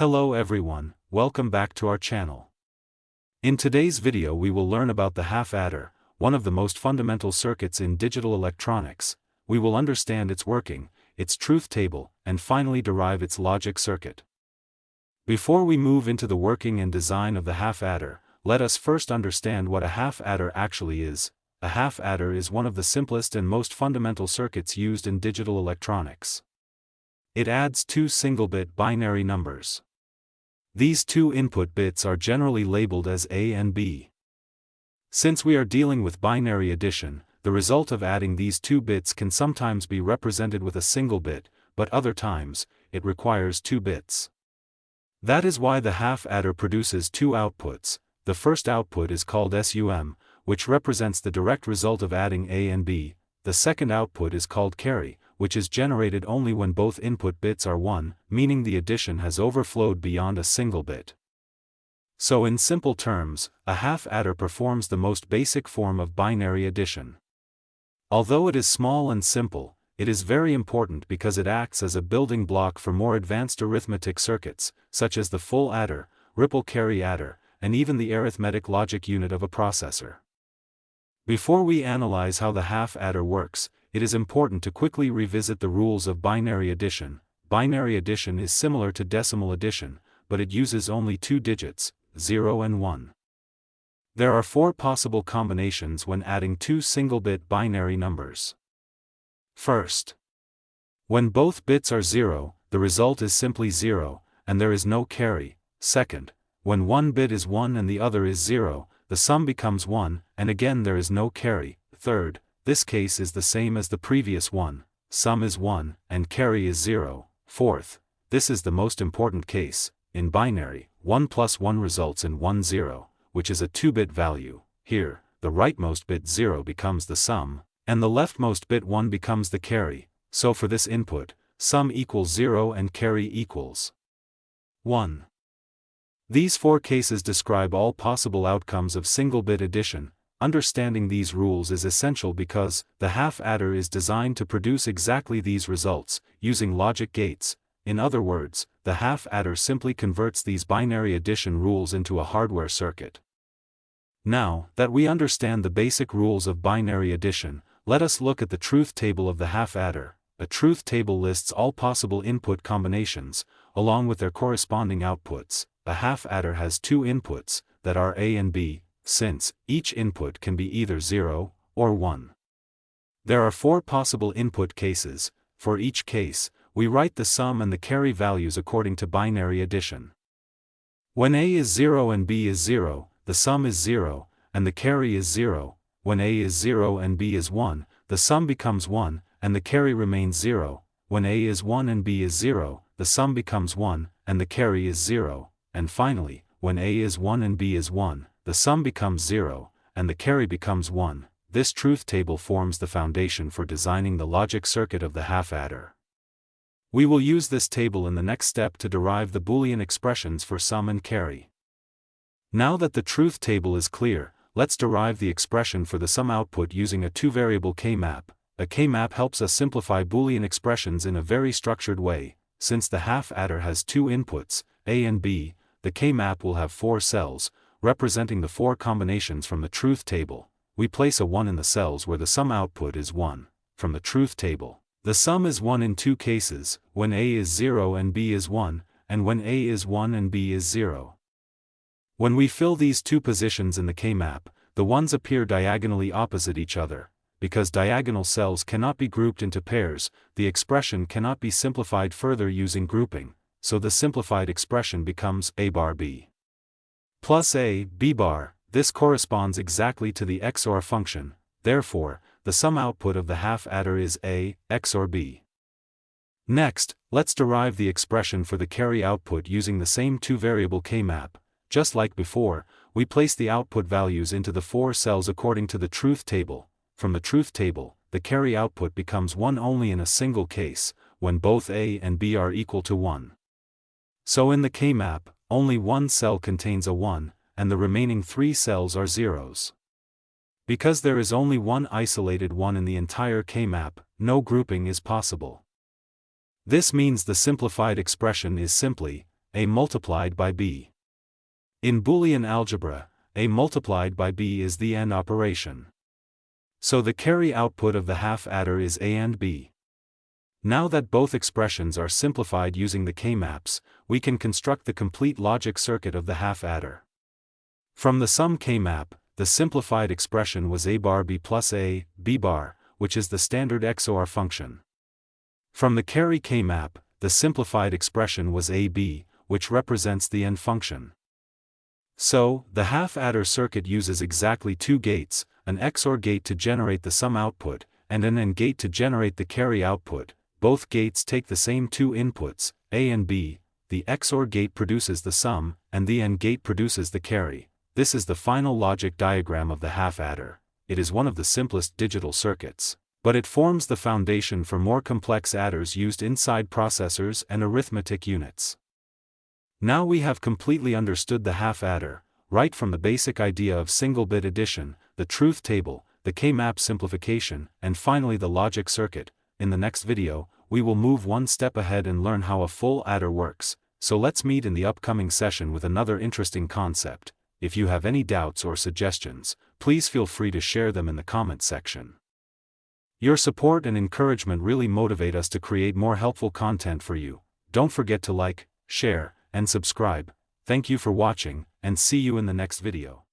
Hello everyone, welcome back to our channel. In today's video we will learn about the half adder, one of the most fundamental circuits in digital electronics. We will understand its working, its truth table, and finally derive its logic circuit. Before we move into the working and design of the half adder, let us first understand what a half adder actually is. A half adder is one of the simplest and most fundamental circuits used in digital electronics. It adds two single-bit binary numbers. These two input bits are generally labeled as A and B. Since we are dealing with binary addition, the result of adding these two bits can sometimes be represented with a single bit, but other times, it requires two bits. That is why the half adder produces two outputs. The first output is called SUM, which represents the direct result of adding A and B. The second output is called carry, which is generated only when both input bits are 1, meaning the addition has overflowed beyond a single bit. So in simple terms, a half adder performs the most basic form of binary addition. Although it is small and simple, it is very important because it acts as a building block for more advanced arithmetic circuits, such as the full adder, ripple carry adder, and even the arithmetic logic unit of a processor. Before we analyze how the half adder works, it is important to quickly revisit the rules of binary addition. Binary addition is similar to decimal addition, but it uses only two digits, 0 and 1. There are four possible combinations when adding two single-bit binary numbers. First, when both bits are 0, the result is simply 0, and there is no carry. Second, when one bit is 1 and the other is 0, the sum becomes 1, and again there is no carry. Third, this case is the same as the previous one, sum is 1, and carry is 0. Fourth, this is the most important case. In binary, 1 plus 1 results in 1 0, which is a 2-bit value. Here, the rightmost bit 0 becomes the sum, and the leftmost bit 1 becomes the carry. So for this input, sum equals 0 and carry equals 1. These four cases describe all possible outcomes of single-bit addition. Understanding these rules is essential because the half adder is designed to produce exactly these results, using logic gates. In other words, the half adder simply converts these binary addition rules into a hardware circuit. Now that we understand the basic rules of binary addition, let us look at the truth table of the half adder. A truth table lists all possible input combinations, along with their corresponding outputs. A half adder has two inputs, that are A and B, since each input can be either 0 or 1. There are four possible input cases. For each case, we write the sum and the carry values according to binary addition. When A is 0 and B is 0, the sum is 0, and the carry is 0. When A is 0 and B is 1, the sum becomes 1, and the carry remains 0. When A is 1 and B is 0, the sum becomes 1, and the carry is 0. And finally, when A is 1 and B is 1, the sum becomes 0, and the carry becomes 1. This truth table forms the foundation for designing the logic circuit of the half adder. We will use this table in the next step to derive the Boolean expressions for sum and carry. Now that the truth table is clear, let's derive the expression for the sum output using a two-variable K-map. A K-map helps us simplify Boolean expressions in a very structured way. Since the half adder has two inputs, A and B, the K-map will have four cells, representing the four combinations from the truth table. We place a 1 in the cells where the sum output is 1. From the truth table, the sum is 1 in two cases, when A is 0 and B is 1, and when A is 1 and B is 0. When we fill these two positions in the K-map, the ones appear diagonally opposite each other. Because diagonal cells cannot be grouped into pairs, the expression cannot be simplified further using grouping, so the simplified expression becomes A bar B plus A, B bar. This corresponds exactly to the XOR function. Therefore, the sum output of the half adder is A, XOR B. Next, let's derive the expression for the carry output using the same two-variable K-map. Just like before, we place the output values into the four cells according to the truth table. From the truth table, the carry output becomes 1 only in a single case, when both A and B are equal to 1. So in the K-map, only one cell contains a 1, and the remaining three cells are zeros. Because there is only one isolated 1 in the entire K-map, no grouping is possible. This means the simplified expression is simply A multiplied by B. In Boolean algebra, A multiplied by B is the AND operation. So the carry output of the half adder is A and B. Now that both expressions are simplified using the K-maps, we can construct the complete logic circuit of the half adder. From the sum K-map, the simplified expression was A bar B plus A, B bar, which is the standard XOR function. From the carry K-map, the simplified expression was AB, which represents the AND function. So, the half adder circuit uses exactly two gates, an XOR gate to generate the sum output, and an AND gate to generate the carry output. Both gates take the same two inputs, A and B. The XOR gate produces the sum, and the AND gate produces the carry. This is the final logic diagram of the half adder. It is one of the simplest digital circuits, but it forms the foundation for more complex adders used inside processors and arithmetic units. Now we have completely understood the half adder, right from the basic idea of single-bit addition, the truth table, the K-map simplification, and finally the logic circuit. In the next video, we will move one step ahead and learn how a full adder works, so let's meet in the upcoming session with another interesting concept. If you have any doubts or suggestions, please feel free to share them in the comment section. Your support and encouragement really motivate us to create more helpful content for you. Don't forget to like, share, and subscribe. Thank you for watching, and see you in the next video.